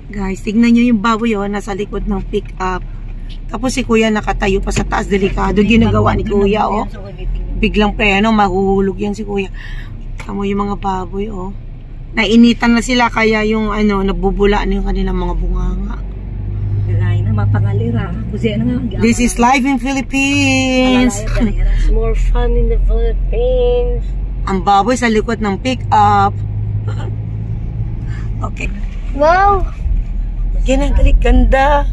Guys, tignan nyo yung baboy nasa likod ng pick up. Tapos si kuya nakatayo pa sa taas. Delikado ginagawa ni kuya Biglang preno, mahuhulog yan si kuya. Tamo yung mga baboy Nainitan na sila kaya yung nabubula na yung kanilang mga bunganga. This is live in Philippines. It's more fun in the Philippines. Ang baboy sa likod ng pick up. Okay. Wow! Ginagalit ganda.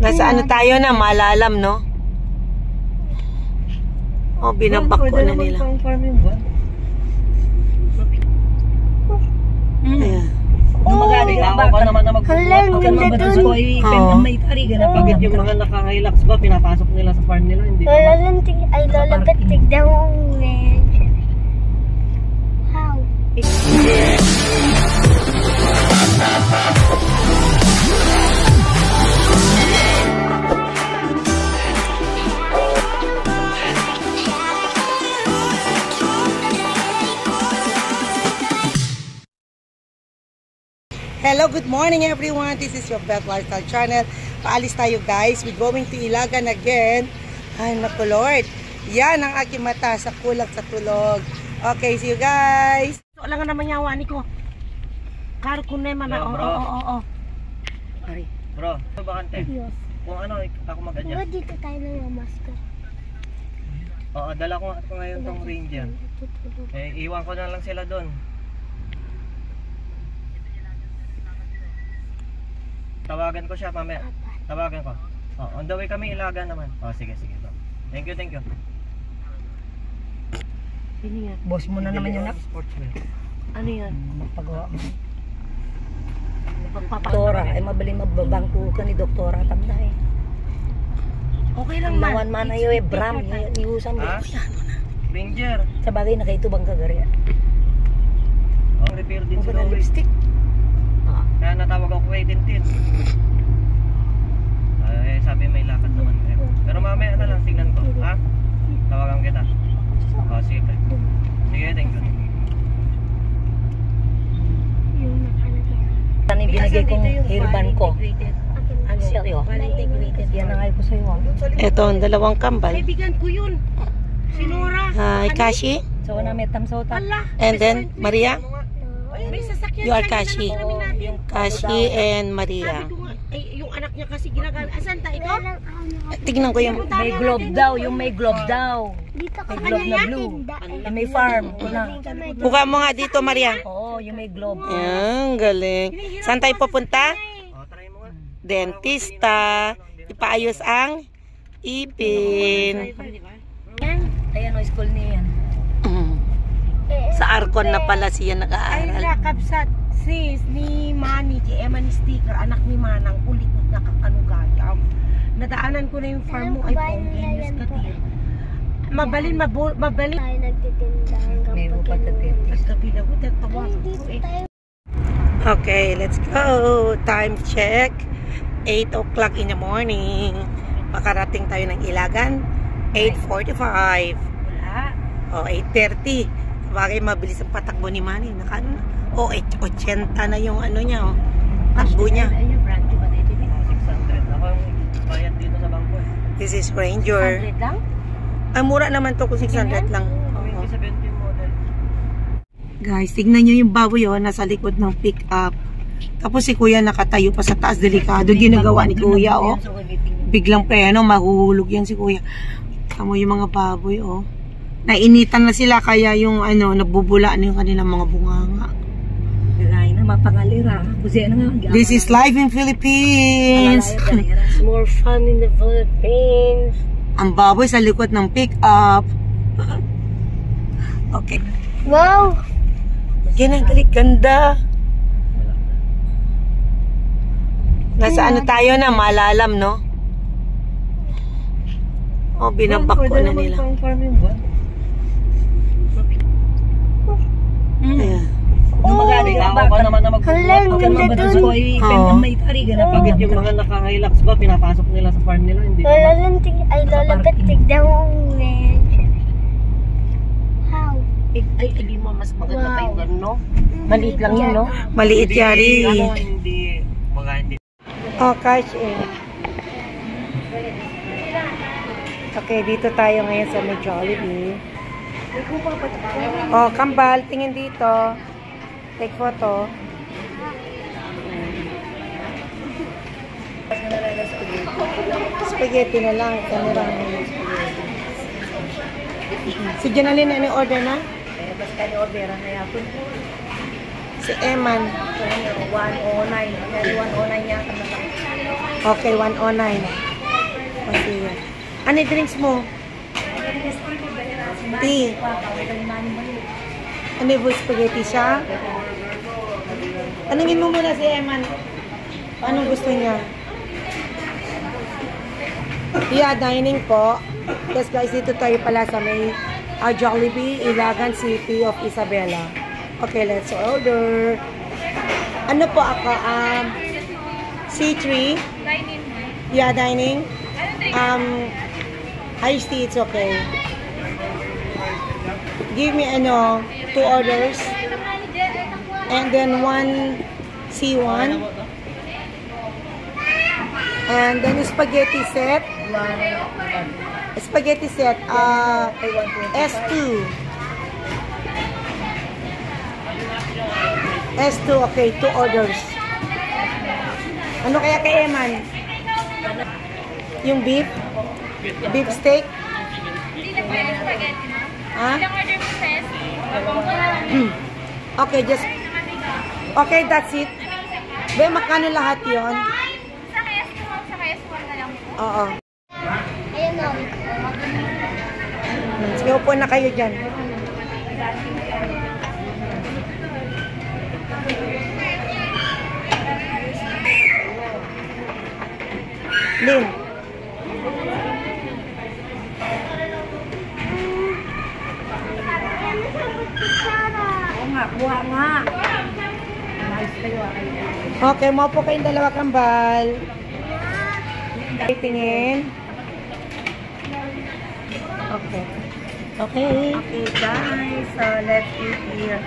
Nasa tayo na, malalam, no? Binabak ko na nila. Ayan. Bakit yung mga naka-relax ba, pinapasok nila sa farm nila? Hindi ay lalapit, tignan mo how? Hello, good morning everyone. This is your Beth Lifestyle Channel. Paalis tayo guys. We're going to Ilagan again. Ay naku Lord. Yan ang aking mata sa kulang sa tulog. Okay, see you guys. Wala nga naman yawa ni ko. Karo ko na man. Ari. Bro, bakante. Kung ako mag-adjust. Dito tayo ng masko. Oo, dala ko ngayon tong Ranger. Iwan ko na lang sila doon. Tawagan ko siya mamaya. Tawagan ko. On the way kami Ilagan naman. Sige. Thank you. Sino yan? Boss mo na naman yun. Ano yan? Magpagawa mo. Doktora, ay mabali magbabangko ka ni Doktora. Tanda Okay lang man. Lawan man na yun Bram. Iusan mo. Ranger. Sa bagay na kayo bang kagari. Repair din sila. Lipstick. Kaya natawag ako kay Dentin. Sabi may lakad naman kayo. Pero mamaya na lang, tingnan ko. Ha? Tawagan kita. Sige. Sige, thank you. Ano yung binigay kong hairband ko? Ang seryo? Yan ang ayaw ko sa'yo. Ito ang dalawang kambal. Kaibigan ko yun. Sinura. Hi, Kashi. So, na may tamsota. And then, Maria? You are Kashi. Yung Kashi and Maria. Yung anak niya kasi ginagamit. Asan tayo ito? Tignan ko yung may glove daw. Yung may glove daw. May glove na blue. May farm. Buka mo nga dito, Maria. Oo, yung may glove. Yan, galing. Saan tayo pupunta? Dentista. Ipaayos ang ipin. Ayan o, school niya yan. Sa Arcon na pala siya nag-aaral. Ay, kapsat. Sis, ni Manny, Emma ni Sticker, anak ni Manang, ulit nakakanugayam. Nadaanan ko na yung farm mo, ay pong-genius ka din. Mabalin. Tayo nagtitinda hanggang may pagkabila ko, tatawagan ko Okay, let's go. Time check. 8 o'clock in the morning. Makarating tayo ng Ilagan. 8:45. O, 8:30. Bagay mabilis ang patakbo ni Manny. Nakano na? 80 na yung niya. Takbo niya. 600. Ako yung bayad dito sa bangko. This is Ranger. 600 lang? Ang mura naman to kung 600 lang. 2017 model. Guys, tignan nyo yung baboy nasa likod ng pick up. Tapos si kuya nakatayo pa sa taas. Delikado ginagawa ni kuya Biglang preno, mahuhulog yan si kuya. Tamo yung mga baboy Nainitan na sila kaya yung nabubula na yung kanilang mga bunganga. This is live in Philippines. It's more fun in the Philippines. Ang baboy sa likod ng pick up. Okay. Wow! Ginagalit ganda. Nasa tayo na, malalam, no? Binabak ko na nila. Ayan. Bakit yung mga naka-relax ba, pinapasok nila sa farm nila? Hindi ay lalapit, tignan mo how? Ay, hindi mo mas maganda pa yung gano'n, no? Maliit lang yun, no? Maliit yari. Hindi. Mga hindi. Oh, cash in. Okay, dito tayo ngayon sa may Jollibee. Oh, kambal, tingin dito. Take photo. Spaghetti na lang. Camera. Si Janalyn, ano order na? Basta ni-order na yapon. Si Eman. 109. 109 yata na lang. Okay, 109. Okay. Ano yung drinks mo? Tea. Ano yung spaghetti siya? Tanungin mo muna si Eman. Anong gusto niya? Yeah, dining po. Yes guys, dito tayo pala sa may Jollibee, Ilagan City of Isabela. Okay, let's order. Ano po ako? C3? Dining. Yeah, dining. Iced tea, it's okay. Give me 2 orders. And then 1 C1. And then spaghetti set. Spaghetti set. S2. S2, okay. 2 orders. Ano kaya kay Eman? Yung beef? Beef steak? Hindi na pwede spaghetti, no? Ha? Ilang order mo sa S? Okay, just... Okay, that's it. Be, makano lahat yon? Sa KS2, sa KS1 na lang po. Oo. Ayun o. Sige, upo na kayo dyan. Lynn. Oo nga, buha nga. Okay, maupo kayong dalawa kambal. Tingin. Okay. Okay. Okay, guys. So, let's eat here.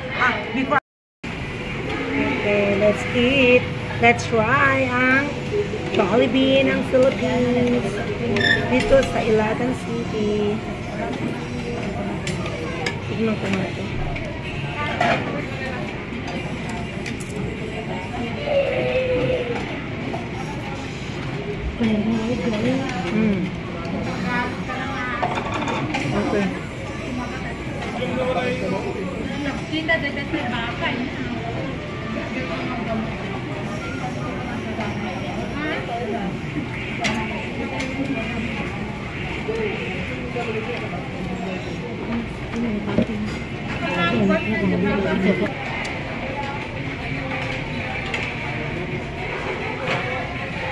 Before. Okay, let's eat. Let's try ang Jollibee ng Philippines. Dito sa Ilagan City. Tignan ko nga ito. Okay. Kita dadat na bakay.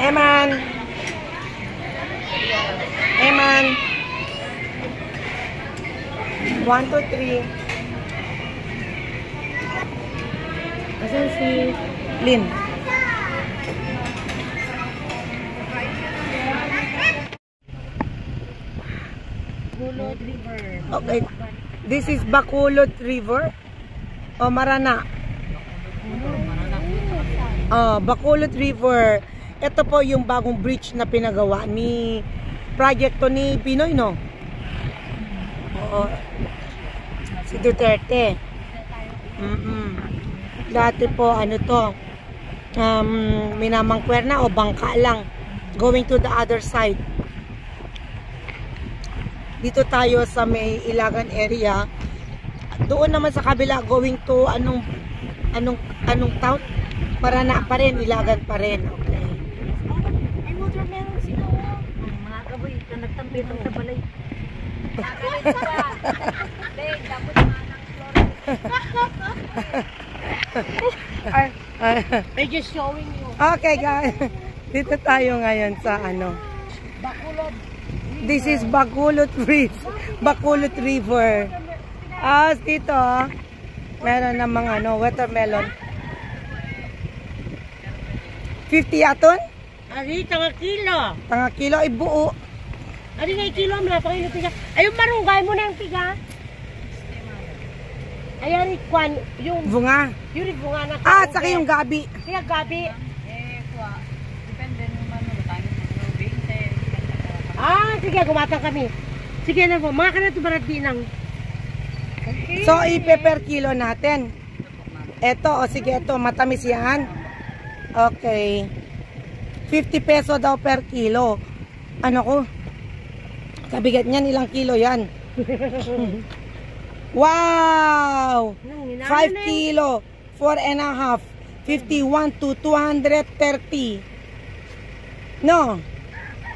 Eman. Eman. 1, 2, 3. Asan si Lynn? Bacolod River. Okay. This is Bacolod River o Marana? Bacolod River. Ito po yung bagong bridge na pinagawa ni projecto ni Pinoy, no? Oo. Si Duterte. Dati po, ano to, Minamangkwerna o bangka lang. Going to the other side. Dito tayo sa may Ilagan area. Doon naman sa kabila, going to anong town? Marana pa rin, Ilagan pa rin. Okay. Ay, watermelon sila. Mga kaboy, nagtampit ang tabalay. Dahil, dapat manang They're just showing you. Okay guys, dito tayo ngayon sa Bacolod. This is Bacolod Bridge, Bacolod River. Dito, meron namang watermelon. 50 aton? Ari, tanga kilo. Tanga kilo, ibuo. Ari, ngay kilo, mula pa kayo tiga. Ayun, marunggay mo na yung tiga. Ayan, Kwan, yung Bunga. bunga na Ah, at saka yung gabi. Kaya gabi. Depende naman. Tayo ng 20. Ah, sige, gumatang kami. Sige na po, mga kanat barat dinang. So, per kilo natin. Ito, o sige, ito, matamis yan. Okay. 50 peso daw per kilo. Ano ko? Kabigat niyan, ilang kilo yan? Wow! 5 kilo, 4.5, 51 to 230. No,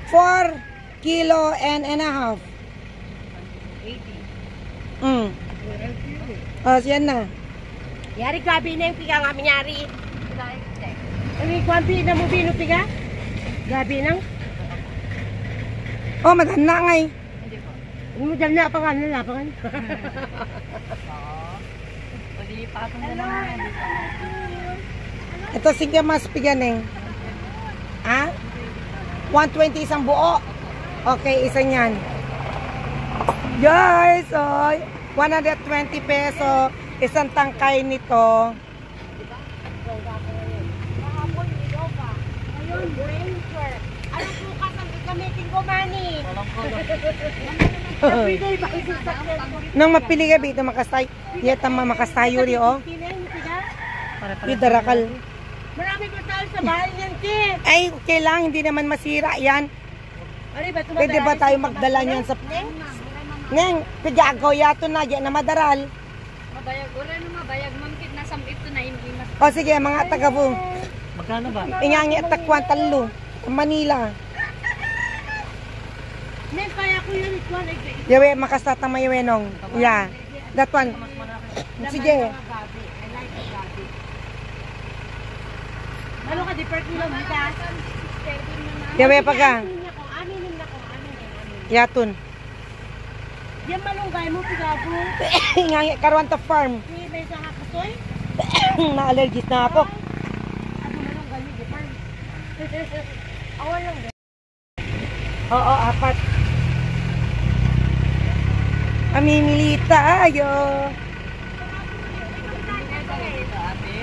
4 kilo and a half. 80. Oh, siyan na. Yari gabi na yung piga nga minyari. Ano yung kwampi na mo piga? Gabi nang? Oh, madana nga eh. Ano mo dyan na pangan na lapangan? Pag-iipatong na lang. Ito sige mas piganing. Ha? 120 isang buo. Okay, isa niyan. Guys, oh, 120 peso isang tangkay nito. Ayun, brainfer. Ano po ka sa gamitin ko, Manny? Everyday ba isisakyan ko? Nang mapili ka bito makastay. Yata makastayo ri oh. Yung darakal. Marami pa tayo sa bahay niyan, Kit. Ay, okay lang, hindi naman masira yan. Pwede ba tayo magdala niyan sa... Neng, pagagaw yato na, yan na madaral. Mabayag. Wala na mabayag. Mangkit na sambit to na imbimas. O sige, mga taga po. Magkano ba? Inyangi at takwan talo. Manila. Neng, kaya ko yun, ito ang Yawe, makastatama yawe nong. Yeah. That one. Sige. Ano ka, di per kilo, mita? Yawe pa ka. Aminin na ko. Yatun. Yan malunggay mo, pigabo. Inyangi karuan ta farm. May may sa kakasoy. Na-allergies na ako. Ano malunggay mo, di farm. Awan lang. Oo, apat. Mamimili tayo.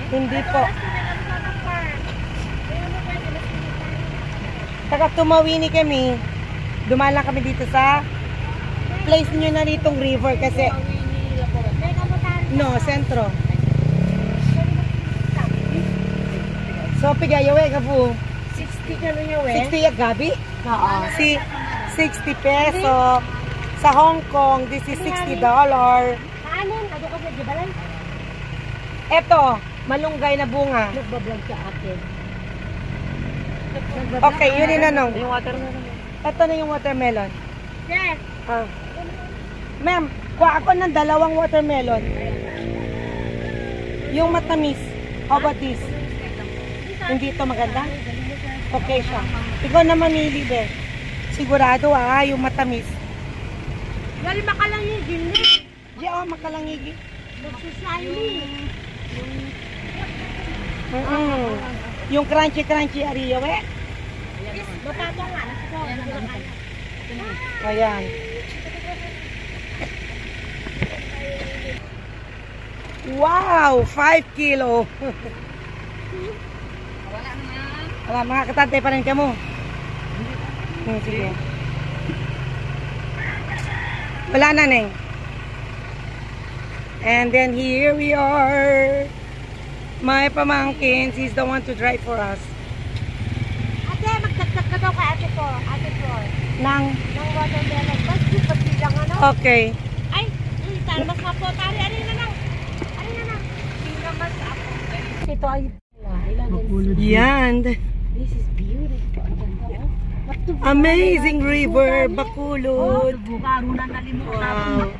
Hindi po. Taga Tumawini kami. Dumaan lang kami dito sa place nyo na ditong river kasi no, sentro. So, pigayawe ka po. 60 ka na yun, eh. 60 yung gabi? Oo. Si 60 peso. Sa Hong Kong, this is $60. Kaanin, ano ka sa Jibalay? Eto, malunggay na bunga. Nagbablog sa akin. Okay, yun din anong. Yung watermelon. Ito na yung watermelon. Yes. Ah. Ma'am, kuha ako ng 2 watermelon. Yung matamis. How about this? Hindi ito maganda? Okay siya. Ikaw na mamili, be. Sigurado yung matamis. Gali makalangigin na. Di makalangigi. Magsuslimy. Yung crunchy ariyo, eh. Matapang nga. Ayan. Wow! 5 kilo. Wala, mga katantay pa rin ka mo. Sige. Wala na, Neng. And then here we are. My pamangkin, she's the one to drive for us. Ate, magdagdag ka daw kay ate ko. Ate ko. Nang, Nang watermelon. Mas pati lang ano? okay. Ay, tara mas mapo. Tari, ari na lang. Ari na lang. Hindi na mas ako. Ito ay... Yan. This is beautiful. Ang ganda, oh. Amazing river, Bacolod. Bukaro na nalimutan. Wow.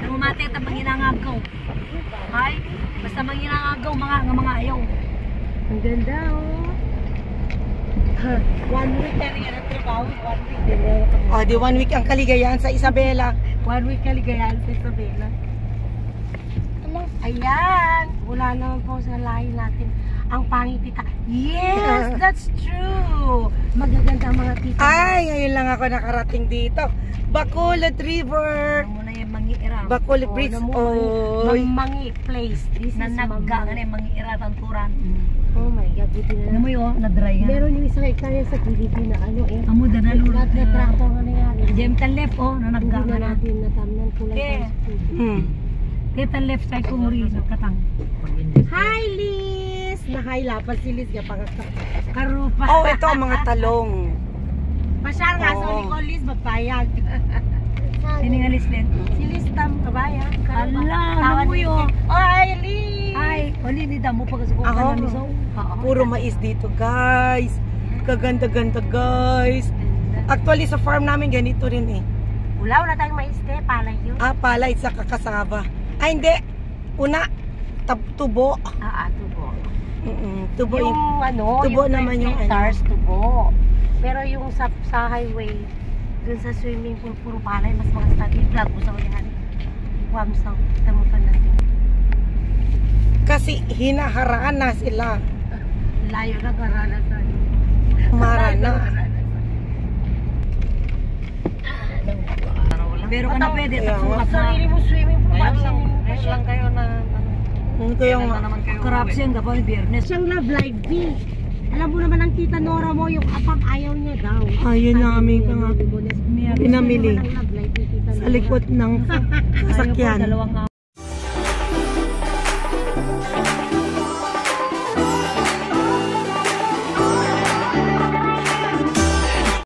Umate at manginangagaw. Hay, basta manginangagaw mga ayaw. Ang ganda, oh. 1 week na rin ang trabaho. 1 week din. Oh, di 1 week ang kaligayahan sa Isabela. 1 week kaligayahan sa Isabela. Ayan. Wala naman po sa lahi natin. Ang pangit tita. Yes, that's true. Magaganda ang mga tita. Ay, ngayon lang ako nakarating dito. Bacolod River. Ano muna yung mangiiram. Bacolod Bridge. Oy. Mangi place. This is Nanagga nga na yung mga iratang turan. Oh my God, buti na Ano lang. mo yun? Na-dry nga. Meron yung isang hektarya sa gilid na ano eh. Amo da na lulot. Nagka-tractor nga nangyari. Jem tan left oh, nanagga Hindi nga na na. natin natamnan kulay Okay. times 2. Hmm. Kita left side kong rin sa katang. Hi Liz! Na-hi lapan si Liz. Karupa. Oh, ito ang mga talong. Pasyal nga sa Oo. uli ko Liz, magpayag. Siningalis din. Si Liz tam, kabayag. Ala, ano mo yun? Oh, hi Liz! Ay, wali ni damo pag sa Ako? kukan na miso. Puro mais dito, guys. Kaganda-ganda, guys. Actually, sa farm namin ganito rin eh. Wala tayong maiste, palay yun. Ah, palay sa kakasaba. Ay, hindi. Una, tubo. Tubo. Tubo Yung yung... ano, tubo yung naman yung ano. stars, tubo. Pero yung sa highway, dun sa swimming pool, puro palay, mas mga study vlog mo sa ulihan. Wamsang, kita mo pa natin. Kasi hinaharaan na sila. Layo na karana sa Marana. Pero ka na pwede, Kaya nga. sukat na. Sarili mo swimming pool, Ngayon lang, swimming pool ngayon lang kayo na, Ito yung... na naman kayo. Corruption ka pa ni Biyernes. Siyang love live B. Alam mo naman ang tita Nora mo, yung apang ayaw niya daw. Ayun na aming pinamili Ang love live ni tita sa Nora. likod ng Ayaw po, sasakyan. dalawang